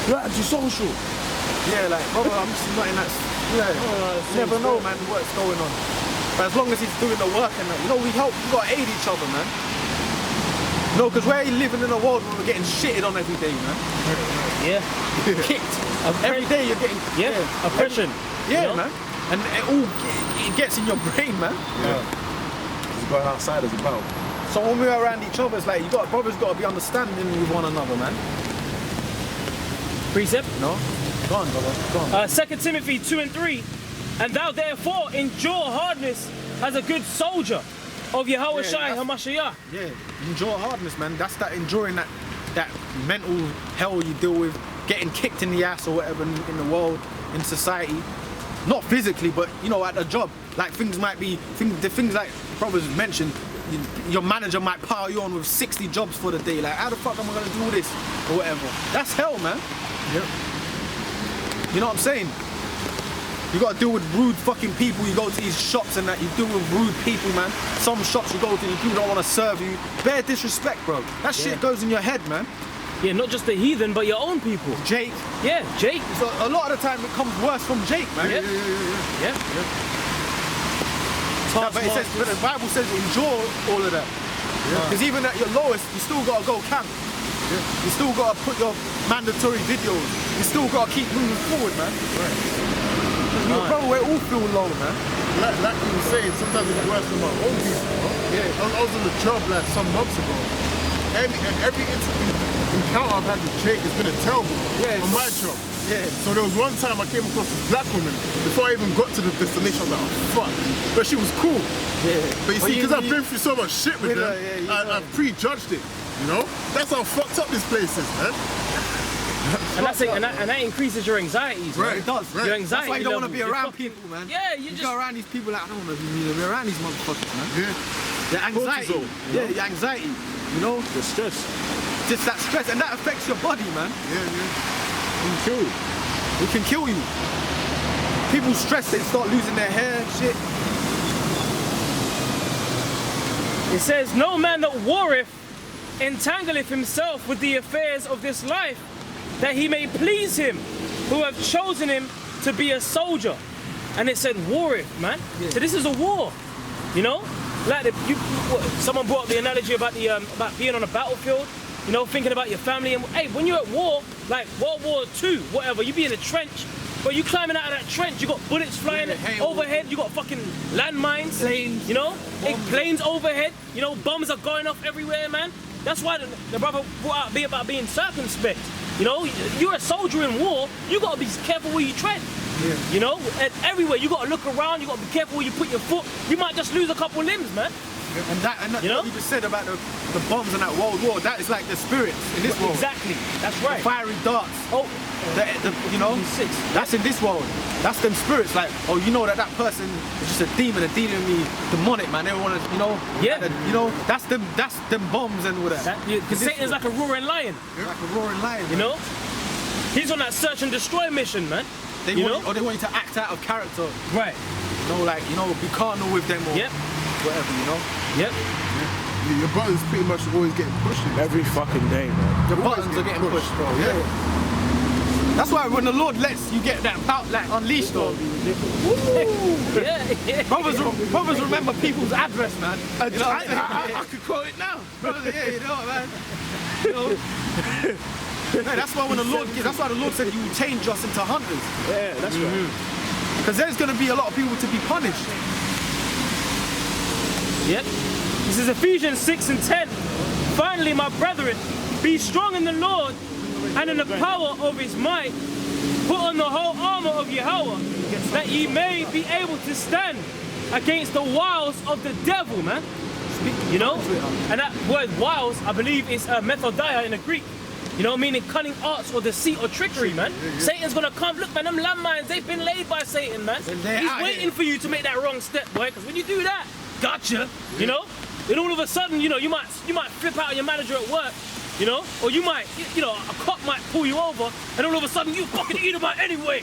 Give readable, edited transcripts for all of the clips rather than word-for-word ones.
You're antisocial. Yeah, like, brother, I'm just not in that. Yeah, you never know, man, what's going on. But as long as he's doing the work and that, you know, we gotta aid each other, man. No, because we're living in a world where we're getting shitted on every day, man. Yeah. Kicked. Every day you're getting... Oppression. Yeah, man. And it gets in your brain, man. Yeah. It's going outside as well. So when we're around each other, it's like, brothers got to be understanding with one another, man. Precept? No? Go on, brother. Go on. 2 Timothy 2:3. And thou therefore endure hardness as a good soldier of Yahweh Shai HaMashiach. Yeah, endure hardness, man. That's that enduring that mental hell you deal with, getting kicked in the ass or whatever in the world, in society. Not physically, but you know, at a job. Like things might be, the things like brothers mentioned, your manager might pile you on with 60 jobs for the day. Like, how the fuck am I gonna do this or whatever? That's hell, man. Yep. You know what I'm saying? You gotta deal with rude fucking people. You go to these shops and that, you deal with rude people, man. Some shops you go to, people don't wanna serve you. Bare disrespect, bro. That shit goes in your head, man. Yeah, not just the heathen, but your own people. Jake. Yeah, Jake. So a lot of the time it comes worse from Jake, man. Yeah. But the Bible says endure all of that. Because even at your lowest, you still gotta go camp. You still gotta put your mandatory videos. You still gotta keep moving forward, man. Bro, we all feel low, man. Like you were saying, sometimes it's worse than my own people, bro. Yeah. I was on the job like some months ago. Every encounter I've had with Jake has been a terrible on my job. Yeah. So there was one time I came across this black woman. Before I even got to the destination, I was like, oh fuck. But she was cool. Yeah. But you see, because I've been through so much shit with her, I've prejudged it. You know? That's how fucked up this place is, man. And that increases your anxieties, right? It does. Your anxiety. That's why you don't want to be level. around people, man. Yeah, you go around these people like, I don't want to be around these motherfuckers, man. Yeah. The anxiety. Cortisol, Your anxiety. You know? The stress. Just that stress, and that affects your body, man. Yeah. It can kill you. It can kill you. People stress, they start losing their hair and shit. It says, no man that warreth entangleth himself with the affairs of this life, that he may please him who have chosen him to be a soldier. And it said warreth, man. Yeah. So this is a war, you know? Like someone brought up the analogy about about being on a battlefield, you know, thinking about your family. And hey, when you're at war, like World War II, whatever, you be in a trench, but you climbing out of that trench, you got bullets flying overhead, you got fucking landmines, planes, you know, planes overhead, you know, bombs are going off everywhere, man. That's why the brother brought out about being circumspect. You know, you're a soldier in war, you gotta be careful where you tread. Yeah. You know, and everywhere you gotta look around, you gotta be careful where you put your foot. You might just lose a couple limbs, man. And that you know? What you just said about the bombs and that World War, that is like the spirits in this world. Exactly, that's right. The fiery darts. Oh, you know, that's in this world. That's them spirits. Like, oh, you know that person is just a demon and dealing with me demonic, man. They want to, you know. Yeah. You know, that's them bombs and all that. Because Satan's like a roaring lion. Like a roaring lion. You know, he's on that search and destroy mission, man. They want you to act out of character. Right. You know, like, you know, be carnal with them or whatever, you know. Yep. Yeah, your buttons pretty much always getting pushed every fucking day, man. Your buttons are getting pushed, bro. Yeah. That's why when the Lord lets you get that bout, like, unleashed, though. Brothers remember people's address, man. You know, I could quote it now. Brothers, you know what, man. You know. That's why when the Lord said He will change us into hunters. Yeah, that's right. Because there's going to be a lot of people to be punished. Yep. This is Ephesians 6:10. Finally, my brethren, be strong in the Lord and in the power of His might. Put on the whole armor of Yahweh, that ye may be able to stand against the wiles of the devil, man. You know? And that word wiles, I believe, is methodia in the Greek. You know, meaning cunning arts or deceit or trickery, man. Satan's gonna come. Look, man, them landmines, they've been laid by Satan, man. He's waiting for you to make that wrong step, boy, because when you do that, gotcha, you know? Then all of a sudden, you know, you might flip out on your manager at work, you know? Or you might, you know, a cop might pull you over, and all of a sudden you fucking eat about anyway.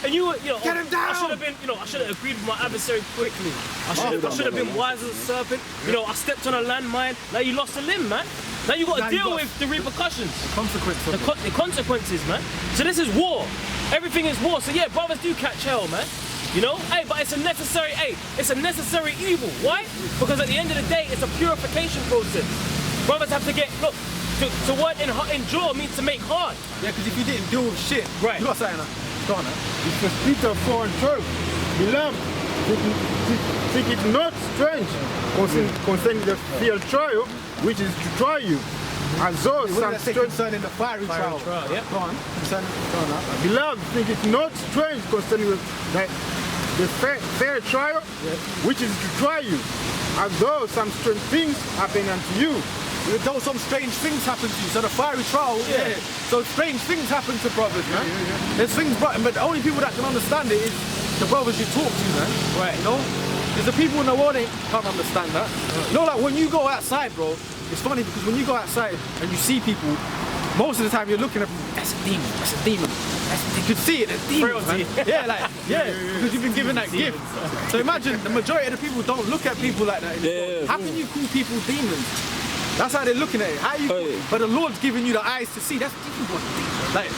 And you were, Get him down! I should have been, I should have agreed with my adversary quickly. I should have been wise as a serpent. I stepped on a landmine. Now you lost a limb, man. Now you got to deal with the repercussions. Consequence of The consequences, man. So this is war. Everything is war. So yeah, brothers do catch hell, man. But it's a necessary, it's a necessary evil. Why? Because at the end of the day, it's a purification process. Brothers have to get, look, to word endure means to make hard. Yeah, because if you didn't deal with shit, Right. You got something go on, Because Peter 4:12, beloved, think it not strange concerning the field trial, which is to try you, as though What did some that say strange. concerning the fiery trial? Yeah. Go on. Go on now. Beloved, think it not strange concerning the fair trial, which is to try you, as though some strange things happen unto you. Though some strange things happen to you, so the fiery trial, so strange things happen to brothers, man. There's things, but the only people that can understand it is the brothers you talk to, man. Right. Because the people in the world can't understand that. Like when you go outside, bro, it's funny because when you go outside and you see people, most of the time you're looking at people, that's a demon, that's a demon. You could see it, it's demons, man. Because you've been given that gift. So imagine the majority of the people don't look at people like that. How can you call people demons? That's how they're looking at it. But the Lord's giving you the eyes to see. That's different. Like,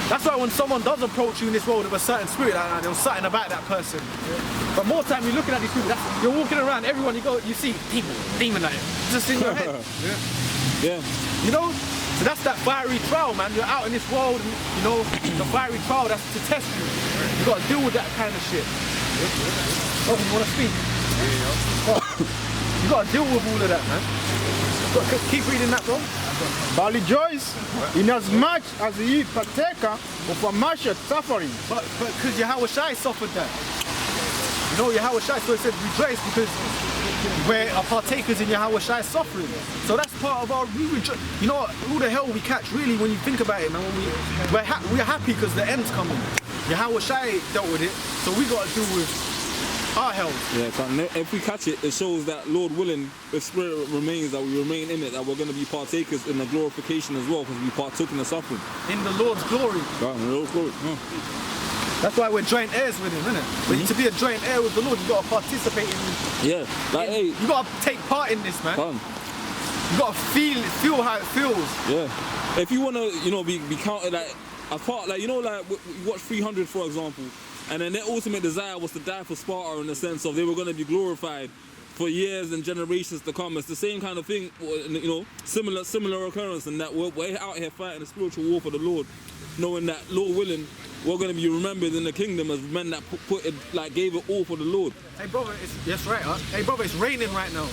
that's why when someone does approach you in this world with a certain spirit, there's something about that person. But more time you're looking at these people, you're walking around, everyone you see demon like it. Just in your head. Yeah. So that's that fiery trial, man. You're out in this world, and, the fiery trial, that's to test you. You got to deal with that kind of shit. Oh, you want to speak? You got to deal with all of that, man. Keep reading that, bro. But rejoice inasmuch as ye partaker of a martial suffering. But because Yahweh Shai suffered that. Yahweh Shai, so it says rejoice because we're partakers in Yahweh Shai's suffering. So that's part of our, all the hell we catch really when you think about it, man. We're happy because the end's coming. Yahweh Shai dealt with it, so we got to deal with our hell. Yeah, if we catch it, it shows that, Lord willing, if spirit remains, that we remain in it, that we're going to be partakers in the glorification as well, because we partook in the suffering. In the Lord's glory. Yeah, in the Lord's glory. Yeah. That's why we're joint heirs with him, isn't it? But to be a joint heir with the Lord, you got to participate in. Yeah, you got to take part in this, man. Fun. You got to feel how it feels. Yeah. If you want to, be counted as part, we watch 300, for example, and then their ultimate desire was to die for Sparta in the sense of they were going to be glorified for years and generations to come. It's the same kind of thing, similar occurrence, in that we're out here fighting a spiritual war for the Lord, knowing that, Lord willing, we're going to be remembered in the kingdom as men that gave it all for the Lord. Hey brother, that's right, huh? Hey brother, it's raining right now.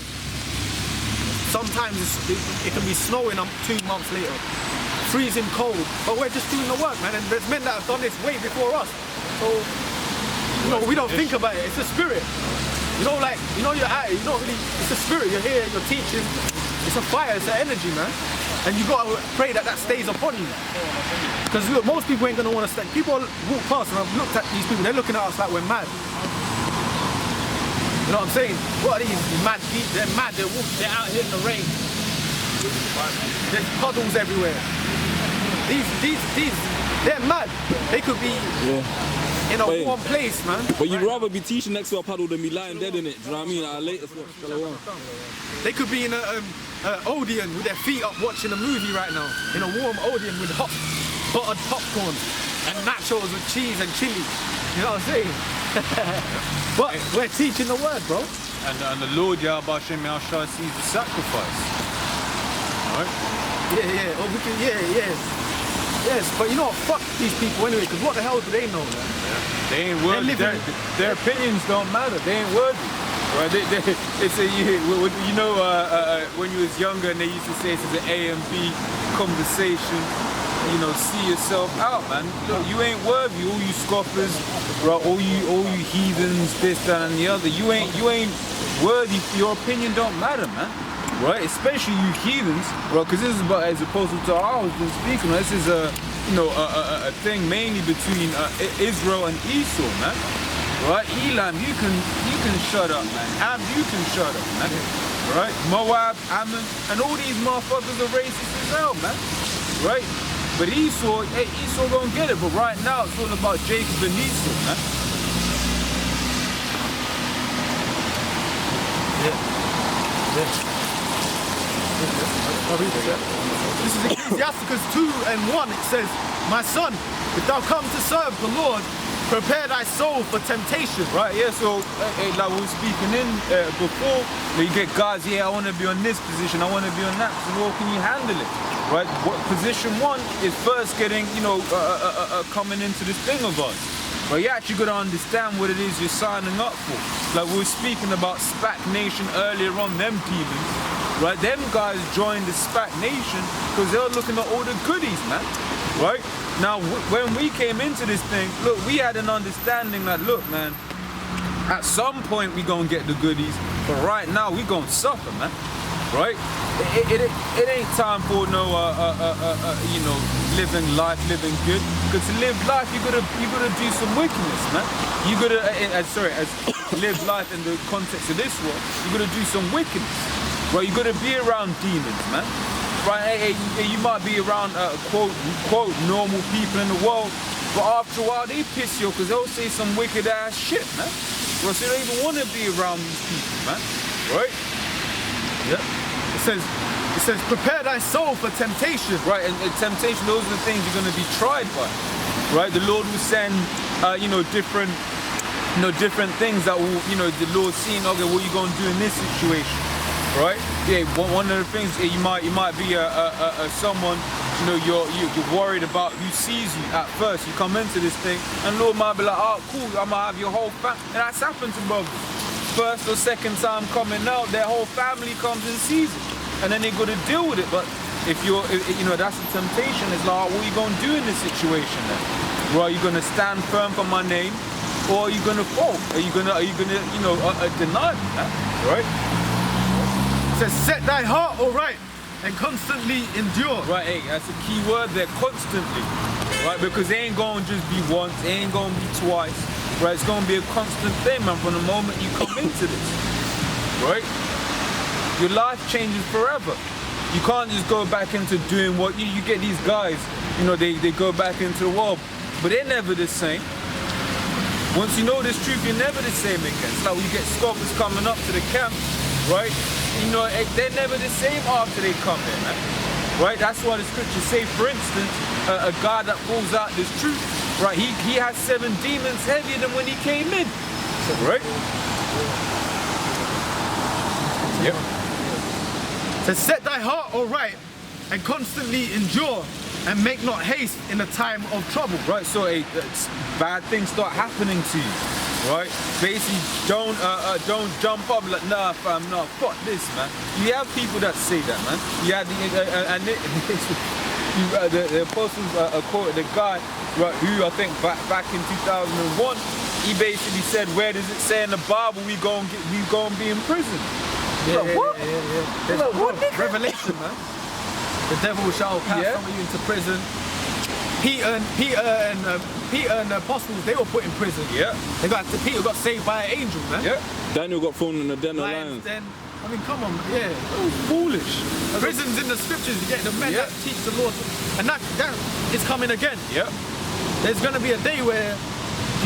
Sometimes it can be snowing 2 months later. Freezing cold, but we're just doing the work, man, and there's men that have done this way before us. So, we don't think about it, it's a spirit. You're at it, you don't really, it's a spirit, you're here, you're teaching, it's a fire, it's an energy, man. And you gotta pray that stays upon you. Because look, most people ain't gonna wanna stand. People walk past and I've looked at these people, they're looking at us like we're mad. You know what I'm saying? What are these mad geeks? They're mad, they're out here in the rain. There's puddles everywhere. These, they're mad. They could be in a warm place, man. But you'd rather be teaching next to a puddle than be lying dead in it, do you know what I mean? Our latest one. They could be in an Odeon with their feet up watching a movie right now. In a warm Odeon with hot buttered popcorn and nachos with cheese and chili. You know what I'm saying? But we're teaching the word, bro. And the Lord Yahweh Hashem Yahshua sees the sacrifice. Alright? Yes, but you know what? Fuck these people anyway, because what the hell do they know, man? They ain't worthy. Their opinions don't matter. They ain't worthy. Right? It's a, when you was younger and they used to say it's an A and B conversation, see yourself out, man. Look, you ain't worthy, all you scoffers, right? All you heathens, this, that, and the other. You ain't worthy. Your opinion don't matter, man. Right? Especially you heathens, right? Because this is about, as opposed to I was been speaking. This is a thing mainly between Israel and Esau, man. Right? Elam, you can shut up, man. Am, you can shut up, man. Right? Moab, Ammon, and all these motherfuckers are racist as hell, man. Right? But Esau gonna get it. But right now it's all about Jacob and Esau, man. This is Ecclesiasticus 2:1. It says, "My son, if thou come to serve the Lord, prepare thy soul for temptation." Right, yeah, so like we were speaking in before, you get guys, yeah, I want to be on this position, I want to be on that position, well, can you handle it? Right, position one is first getting, coming into this thing of us. But you actually got to understand what it is you're signing up for. Like we were speaking about SPAC Nation earlier on, them demons, right? Them guys joined the SPAC Nation because they were looking at all the goodies, man, right? Now, when we came into this thing, look, we had an understanding that, look, man, at some point we gonna get the goodies, but right now we gonna suffer, man, right? It ain't time for no, living life, living good. Because to live life, you gotta do some wickedness, man. You gotta, live life in the context of this world, you gotta do some wickedness, right? You gotta be around demons, man. Right, you might be around quote normal people in the world, but after a while they piss you off because they'll say some wicked ass shit, man. Well, so you don't even want to be around these people, man. Right? Yeah. It says, prepare thy soul for temptation. Right, and temptation, those are the things you're going to be tried by. Right, the Lord will send, different things that will, the Lord seeing, okay, what are you going to do in this situation? Right? Yeah. One of the things you might be someone you're worried about who sees you at first. You come into this thing, and Lord might be like, oh, cool, I'm gonna have your whole family. And that's happened to brothers. First or second time coming out, their whole family comes and sees it, and then they got to deal with it. But if that's a temptation. It's like, what are you gonna do in this situation then? Well, are you gonna stand firm for my name, or are you gonna fall? Are you gonna deny me? Right? It says, set thy heart aright and constantly endure. Right, hey, that's a key word there, constantly. Right, because it ain't gonna just be once, it ain't gonna be twice. Right, it's gonna be a constant thing, man, from the moment you come into this. Right? Your life changes forever. You can't just go back into doing what you get these guys, they go back into the world, but they're never the same. Once you know this truth, you're never the same again. It's like when you get scoffers coming up to the camp, right? They're never the same after they come here, man. Right? That's why the scriptures say, for instance, a guy that pulls out this truth, right? He has 7 demons heavier than when he came in. Right? Yep. So set thy heart aright and constantly endure and make not haste in a time of trouble. Right, so bad things start happening to you. Right? Basically, don't jump up like, nah, fam, nah, fuck this, man. You have people that say that, man. You had the apostles quoted the guy, right, who I think back in 2001, he basically said, where does it say in the Bible we gonna be in prison? Yeah, like, what? Yeah. Like, what? Revelation, man. The devil shall cast some of you into prison. Peter and the apostles, they were put in prison. Yeah. Peter got saved by an angel, man. Yeah. Daniel got thrown in the den of lions. Then, I mean, come on, yeah. That was foolish. Prisons in the scriptures, you get the men that teach the Lord, and that is coming again. Yeah. There's gonna be a day where,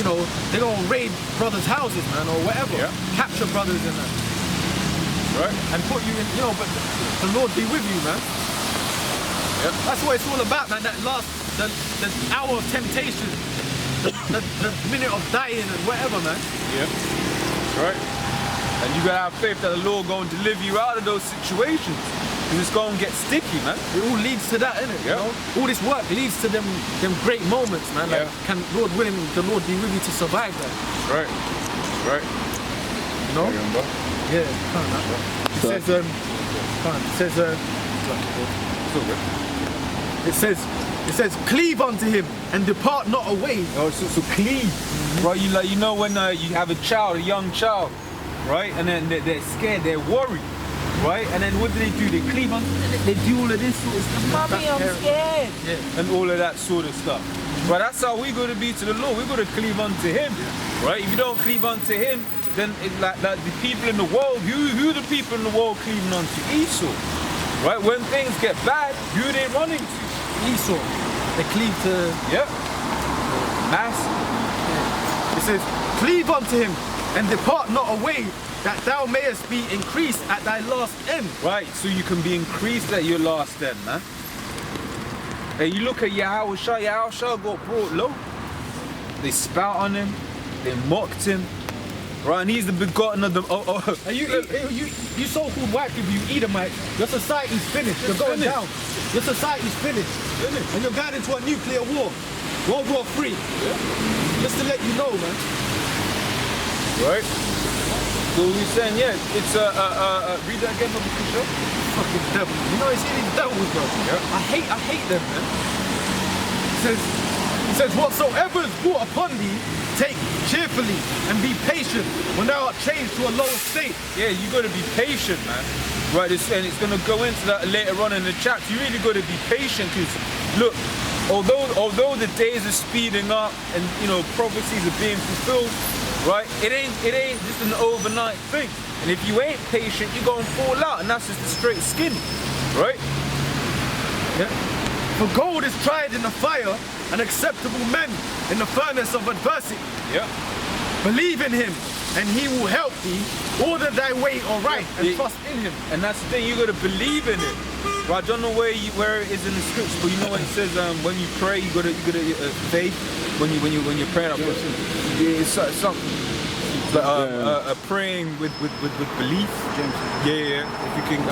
they're gonna raid brothers' houses, man, or whatever. Yeah. Capture brothers in that. Right. And put you in, but the Lord be with you, man. Yep. That's what it's all about, man. That the hour of temptation, the minute of dying and whatever, man. Yeah. Right. And you gotta have faith that the Lord gonna deliver you out of those situations. Because it's gonna get sticky, man. It all leads to that, innit? Yeah. All this work leads to them great moments, man. Like, can Lord willing, the Lord be with you to survive that. Right. Right. Yeah, it says, cleave unto him and depart not away. Oh, so cleave, right? You know when you have a young child, right? And then they're scared, they're worried, right? And then what do? They cleave on. They do all of this sort of stuff. Mommy, I'm scared. Yeah. And all of that sort of stuff. But that's how we got to be to the Lord. We got to cleave unto Him, right? If you don't cleave unto Him, then like the people in the world, who are the people in the world cleaving unto? Esau, right? When things get bad, who are they running to? Esau. They cleave to... Yep. Mass. It says, cleave unto him and depart not away, that thou mayest be increased at thy last end. Right, so you can be increased at your last end, man. Hey, you look at Yahushua got brought low. They spat on him, they mocked him. Right, and he's the begotten of the... And you so-called white people, you Edomites, your society's finished. You're going down. Your society's finished. And you're going into a nuclear war. World War III. Just to let you know, man. Right? So we're saying, yeah, it's read that again for the show. Fucking devil. You know, you see these devils, bro. Yeah. I hate them, man. It says, whatsoever is brought upon thee, take cheerfully and be patient when thou art changed to a lower state. Yeah, you got to be patient, man. Right, and it's going to go into that later on in the chapter. You really got to be patient, because look, although the days are speeding up and prophecies are being fulfilled, right? It ain't just an overnight thing. And if you ain't patient, you're gonna fall out, and that's just a straight skin, right? Yeah. For gold is tried in the fire, and acceptable men in the furnace of adversity. Yeah. Believe in him, and he will help thee. Order thy way aright, and trust in him. And that's the thing, you gotta believe in it. Right, I don't know where it is in the scripture, but you know what it says. When you pray, you gotta faith. When you pray, it's something. Praying with belief. Yeah. If you can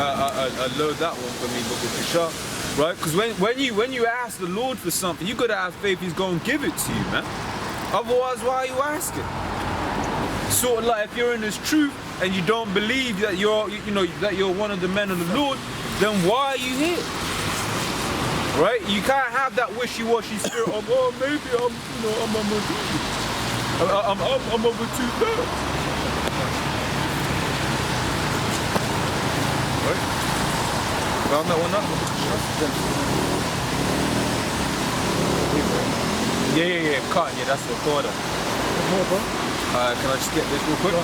load that one for me, but with sure. Right? Because when you ask the Lord for something, you gotta have faith He's gonna give it to you, man. Otherwise, why are you asking? Sort of like if you're in this truth and you don't believe that you're one of the men of the Lord, then why are you here? Right? You can't have that wishy-washy spirit of, oh, maybe I'm over 2/3. Right? Found that one up? Yeah, cotton, yeah, that's the quarter. Can I just get this real quick?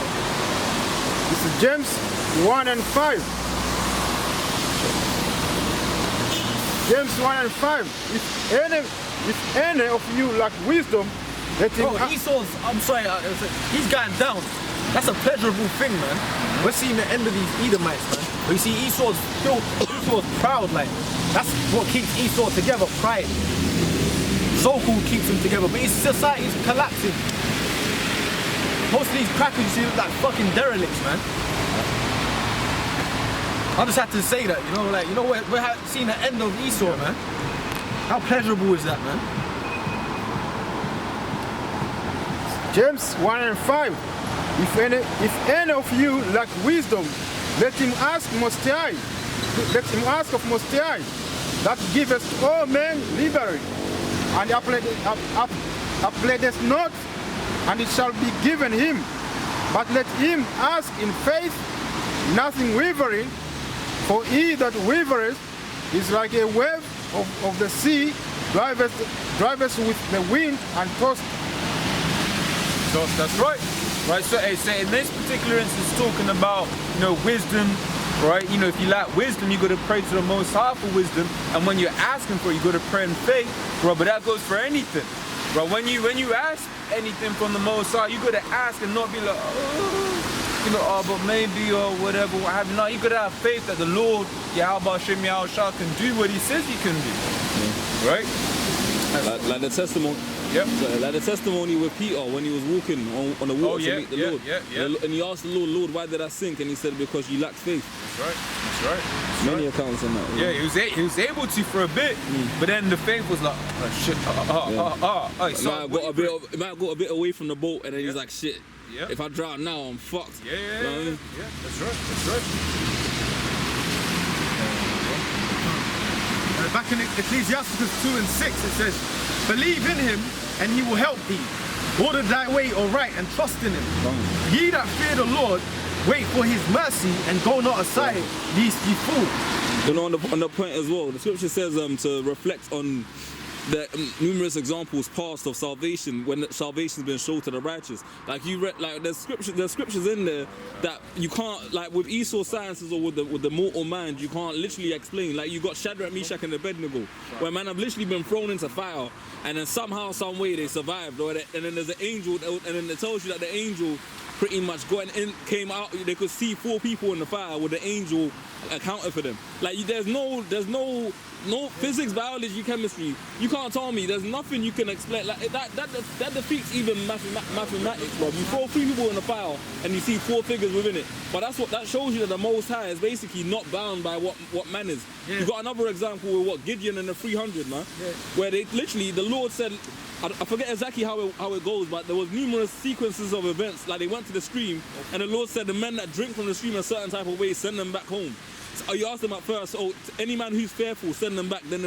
This is James 1 and 5. James 1 and 5. If any of you lack wisdom, let him Esau's, I'm sorry, he's going down. That's a pleasurable thing, man. We're seeing the end of these Edomites, man. But you see, Esau's proud, like. That's what keeps Esau together, pride. So-called keeps him together, but his society's collapsing. Most of these crackers, you see, look like fucking derelicts, man. I just had to say that, we're seeing the end of Esau, man. How pleasurable is that, man? James 1 and 5. If any of you lack wisdom, let him ask Most High. Let him ask of Most High, that giveth to all men liberally, and upbraideth not, and it shall be given him. But let him ask in faith, nothing wavering, for he that wavereth is like a wave of the sea, driveth with the wind and tossed. So that's right. Right, so in this particular instance, talking about wisdom, right? If you lack wisdom, you got to pray to the Most High for wisdom, and when you're asking for it, you got to pray in faith, right? But that goes for anything, right? When you ask anything from the Most High, you got to ask and not be like, but maybe or whatever, what have you. No, you got to have faith that the Lord, Yahushua, can do what He says He can do, right? Like the testimony. Yep. So, like the testimony with Peter when he was walking on the water to meet the Lord. Yeah. And he asked the Lord, why did I sink? And he said, because you lack faith. That's right. Many accounts on that. Yeah, he was able to for a bit, but then the faith was like, shit. It might have got a bit away from the boat, and then he's like, shit. Yeah. If I drown now, I'm fucked. Yeah. You know what I mean? Yeah, that's right. Back in Ecclesiastes 2 and 6, it says, believe in him, and he will help thee. Order thy way aright, and trust in him. Ye that fear the Lord, wait for his mercy, and go not aside, lest ye fall. On the point as well, the scripture says to reflect on numerous examples past of salvation when salvation's been shown to the righteous. Like you read, like there's scriptures in there that you can't, like with Esau's sciences or with the mortal mind, you can't literally explain. Like you got Shadrach, Meshach, and Abednego, where man have literally been thrown into fire, and then somehow, some way they survived, and then there's an angel, and then it tells you that the angel pretty much came out. They could see 4 people in the fire with the angel accounted for them. Like there's no physics, biology, chemistry. You can't tell me there's nothing you can explain. Like that defeats even mathematics, bro. You throw 3 people in the fire and you see 4 figures within it. But that shows you that the Most High is basically not bound by what man is. You got another example with what Gideon and the 300, man, where they literally, the Lord said, I forget exactly how it goes, but there was numerous sequences of events. Like they went to the stream, and the Lord said, the men that drink from the stream a certain type of way, send them back home. So you asked them at first, any man who's fearful, send them back. Then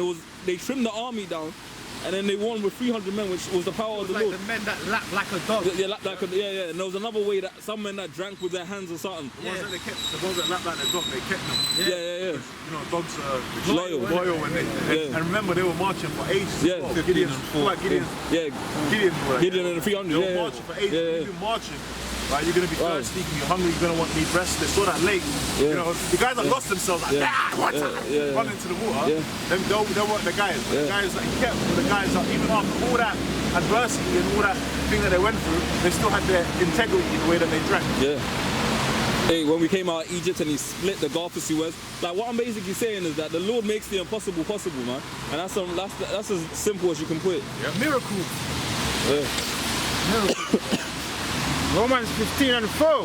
they trimmed the army down, and then they won with 300 men, which was the power of the Lord. The men that lapped like a dog. Yeah, yeah. And there was another way that some men that drank with their hands or something. The ones that lapped like a dog, they kept them. Yeah. You know, dogs are loyal when and remember they were marching for ages. Yeah. Gideon and the 300. They were marching for ages. You've been marching. Right, you're gonna be thirsty, you're hungry, you're gonna want to need rest. They saw that lake. You know, the guys that lost themselves, like, run into the water. Then they weren't the guys. The guys that he kept, the guys that even after all that adversity and all that thing that they went through, they still had their integrity in the way that they drank. Hey, when we came out of Egypt and he split the Gulf of Suez, like what I'm basically saying is that the Lord makes the impossible possible, man. And that's as simple as you can put it. Miracle. Romans 15:4.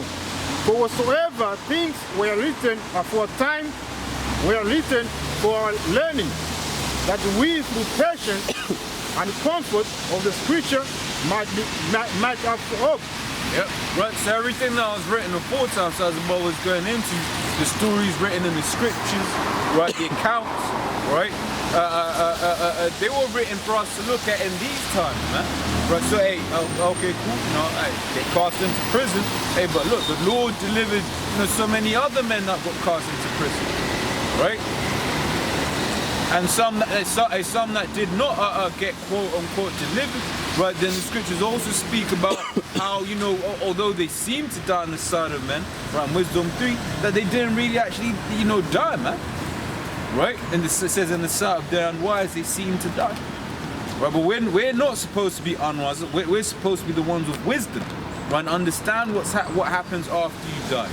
For whatsoever things were written aforetime were written for our learning, that we through patience and comfort of the Scripture might have hope. Yep. Right. So everything that was written aforetime, so as the Bible was going into, the stories written in the Scriptures, right? The accounts, right? They were written for us to look at in these times, man. Right, so hey, okay, cool, you know, they cast into prison. Hey, but look, the Lord delivered, you know, so many other men that got cast into prison, right? And some that did not get quote unquote delivered, right? Then the scriptures also speak about how, you know, although they seem to die on the side of men, right? In Wisdom 3, that they didn't really actually, you know, die, man. Right? And it says in the sight of the unwise, they seem to die. Right? But we're not supposed to be unwise. We're supposed to be the ones with wisdom. Right? And understand what happens after you die.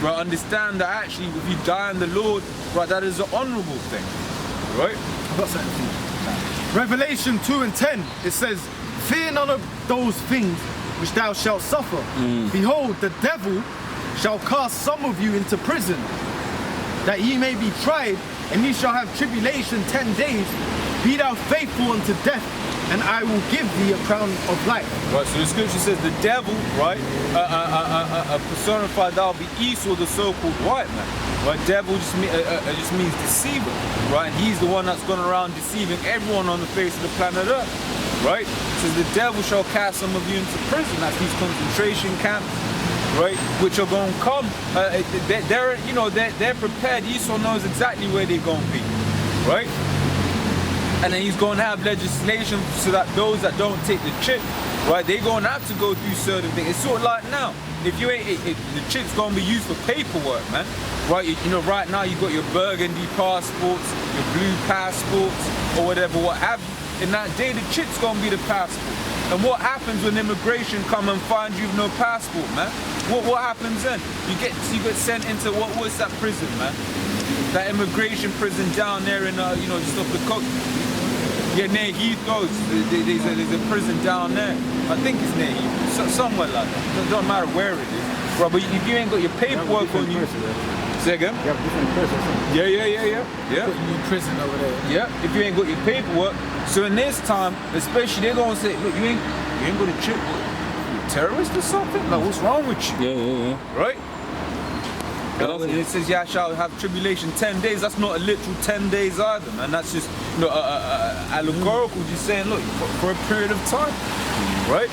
Right? Understand that actually, if you die in the Lord, right, that is an honourable thing. Right? I've got something. Revelation 2:10, it says, fear none of those things which thou shalt suffer. Behold, the devil shall cast some of you into prison, that ye may be tried, and ye shall have tribulation 10 days. Be thou faithful unto death, and I will give thee a crown of life. Right, so the scripture says the devil, right, personified, that'll be Esau, the so-called white man. Right, devil just means deceiver, right? And he's the one that's gone around deceiving everyone on the face of the planet Earth, right? It says the devil shall cast some of you into prison. That's these concentration camps, right, which are going to come. They're prepared. Esau knows exactly where they're going to be, right? And then he's going to have legislation so that those that don't take the chip, right, they're going to have to go through certain things. It's sort of like now, if you ain't, the chip's going to be used for paperwork, man, right? You know, right now you got your burgundy passports, your blue passports, or whatever, what have you. In that day, the chip's going to be the passport. And what happens when immigration come and find you've no passport, man? What happens then? You get sent into what's that prison, man? That immigration prison down there in just off the coast. Yeah, near Heathrow. There's a prison down there. I think it's near Heathrow, somewhere like that. It don't matter where it is. Right, but if you ain't got your paperwork on you. Say again? You have different persons. Yeah. You in prison over there. Yeah, if you ain't got your paperwork. So in this time, especially, they're gonna say, look, you ain't got a chip. You a terrorist or something? Like, what's wrong with you? Yeah. Right? And it says, yeah, I shall have tribulation 10 days. That's not a literal 10 days either, man. That's just, allegorical, just saying, look, for a period of time, right?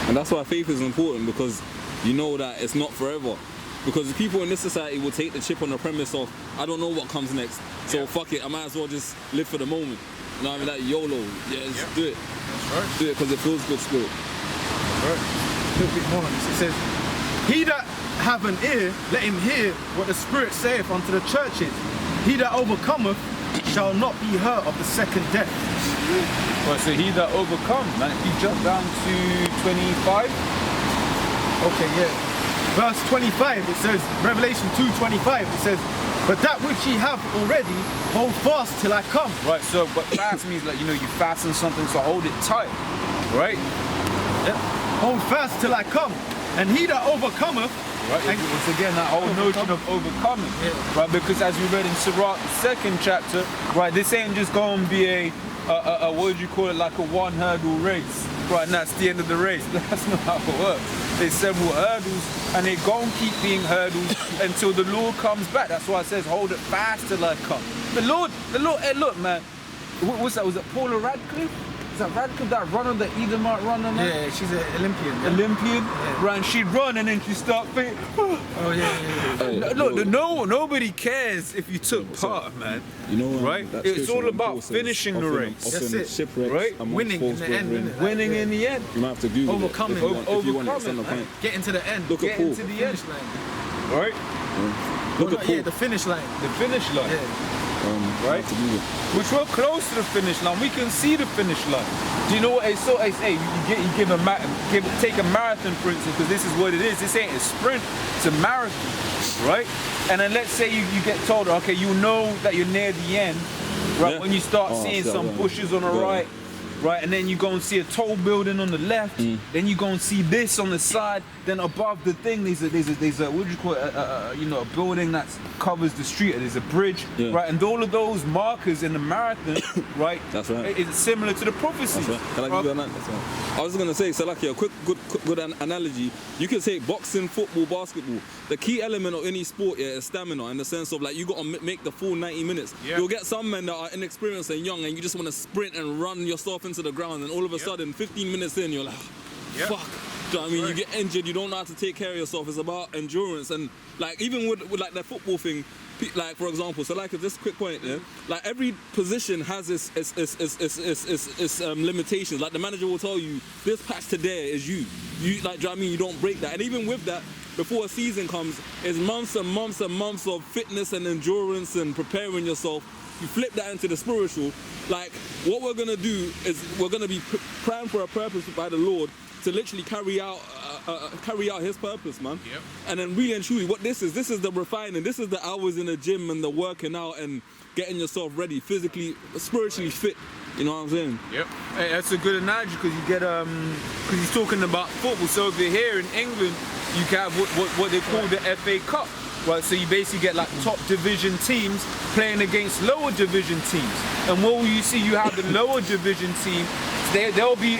And that's why faith is important, because you know that it's not forever. Because the people in this society will take the chip on the premise of, I don't know what comes next, so fuck it, I might as well just live for the moment. You know what I mean? Like YOLO. Yeah, just do it. That's right. Do it because it feels good still. Right. A little bit more on this. It says, he that have an ear, let him hear what the Spirit saith unto the churches. He that overcometh shall not be hurt of the second death. Well, so he that overcomes, man. If you jump down to 25. Okay, yeah. Verse 25, it says, Revelation 2:25, it says, but that which ye have already, hold fast till I come. Right, so, but fast means like, you know, you fasten something, so hold it tight. Right? Yep. Hold fast till I come. And he that overcometh, Right, it's again that whole notion of overcoming, right? Because as we read in Sirach, the 2nd chapter, right, this ain't just going to be a what would you call it, like a one hurdle race, right? And that's the end of the race. That's not how it works. There's several hurdles, and they're going to keep being hurdles until the Lord comes back. That's why it says, hold it fast till I come. The Lord, hey, look, man, what's that? Was it Paula Radcliffe? Is that Radcliffe, that runner, the Edomite runner, man? yeah, she's an Olympian. Yeah. Olympian, right? And she'd run and then she'd start thinking, Oh yeah. look, nobody cares if you took part, man. You know, Right? that It's scripture all in about Paul says, finishing the often- race. often That's it. shipwrecks Right? amongst Winning in false the end, brethren. innit? Winning in the end. You might have to Google Overcoming. it if you want it. It's on the Overcoming, point. Getting to the end. Look at Getting Paul. to the end, Finish line. right? Look at Paul. Yeah, the finish line. The finish line, Yeah. right? To Google. Which we're close to the finish line. We can see the finish line. Do you know what? So I say, take a marathon, for instance, because this is what it is. This ain't a sprint, it's a marathon, right? And then let's say you get told, okay, you know that you're near the end, right? Yeah. When you start Oh, seeing so, some yeah. bushes on the Yeah. right, right? And then you go and see a tall building on the left. Then you go and see this on the side. Then above the thing, there's a what do you call it? A building that covers the street. There's a bridge, Yeah. right? And all of those markers in the marathon, right? That's right. It's similar to the prophecy. That's right. Can I give you an answer? I was gonna say, so like a good analogy. You can say boxing, football, basketball. The key element of any sport is stamina, in the sense of like you gotta make the full 90 minutes. Yeah. You'll get some men that are inexperienced and young, and you just want to sprint and run yourself into the ground, and all of a sudden, 15 minutes in, you're like, fuck. Do you know what I mean? You get injured, you don't know how to take care of yourself. It's about endurance, and like even with like the football thing, like for example, so like this quick point, yeah, like every position has its limitations. Like the manager will tell you, this patch today is you like, do you know what I mean? You don't break that, and even with that, before a season comes, it's months and months and months of fitness and endurance and preparing yourself. You flip that into the spiritual. Like what we're gonna do is we're gonna be praying for a purpose by the Lord to literally carry out His purpose, man. Yep. And then really and truly, what this is the refining. This is the hours in the gym and the working out and getting yourself ready, physically, spiritually fit. You know what I'm saying? Yep. Hey, that's a good analogy because you get because he's talking about football. So over here in England, you can have what they call the FA Cup, right? So you basically get like top division teams playing against lower division teams. And what will you see? You have the lower division team. They'll be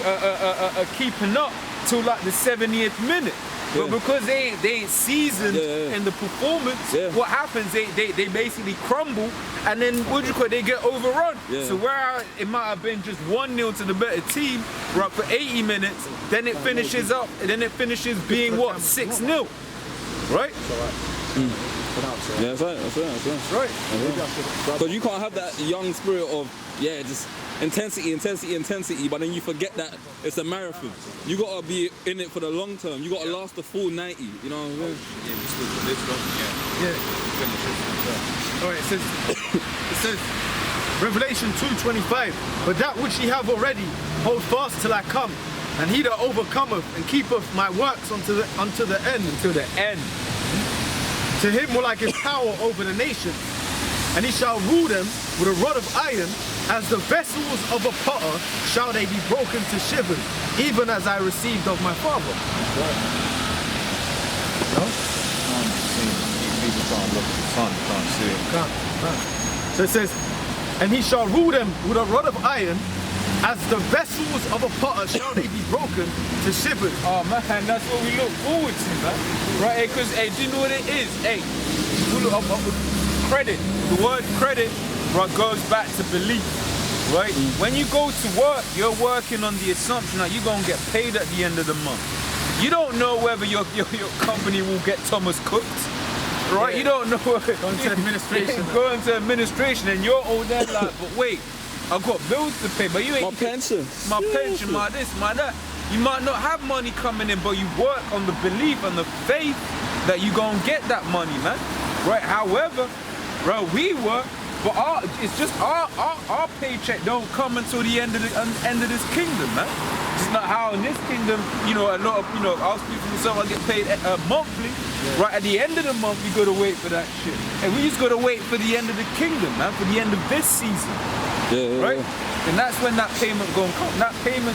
keeping up till like the 70th minute. But because they ain't seasoned in the performance, what happens? They basically crumble, and then what do you call it? They get overrun. Yeah. So where it might have been just 1-0 to the better team, right, for 80 minutes, then it finishes up, and then it finishes being what, 6-0, right? Yeah, that's right. Because you can't have that young spirit of just intensity, but then you forget that it's a marathon. You gotta be in it for the long term. You gotta last the full 90. You know what I'm saying? Alright, it says Revelation 2:25, but that which ye have already, hold fast till I come, and he that overcometh and keepeth my works unto the end. To the end. To him will I give power over the nations, and he shall rule them with a rod of iron. As the vessels of a potter shall they be broken to shivers, even as I received of my Father. No? People try and look at the sun, can't see it. Can't. So it says, and he shall rule them with a rod of iron. As the vessels of a potter shall they be broken to shivers. Oh man, that's what we look forward to, man. Right, because do you know what it is? Hey, credit. The word credit, right, goes back to belief, right? When you go to work, you're working on the assumption that you're gonna get paid at the end of the month. You don't know whether your company will get Thomas cooked, right? Yeah. You don't know. Going to administration. Going to administration, and you're all there like, but wait. I got bills to pay, but you ain't My pension. my pension, my this, my that. You might not have money coming in, but you work on the belief and the faith that you gonna get that money, man. Right? However, bro, we work, but it's just our paycheck don't come until the end of this kingdom, man. It's not how in this kingdom, you know, a lot of, you know, I'll speak for myself, I get paid monthly. Yeah. Right at the end of the month, you gotta wait for that shit. And we just gotta wait for the end of the kingdom, man, for the end of this season. Yeah, right? Yeah. And that's when that payment gonna come. That payment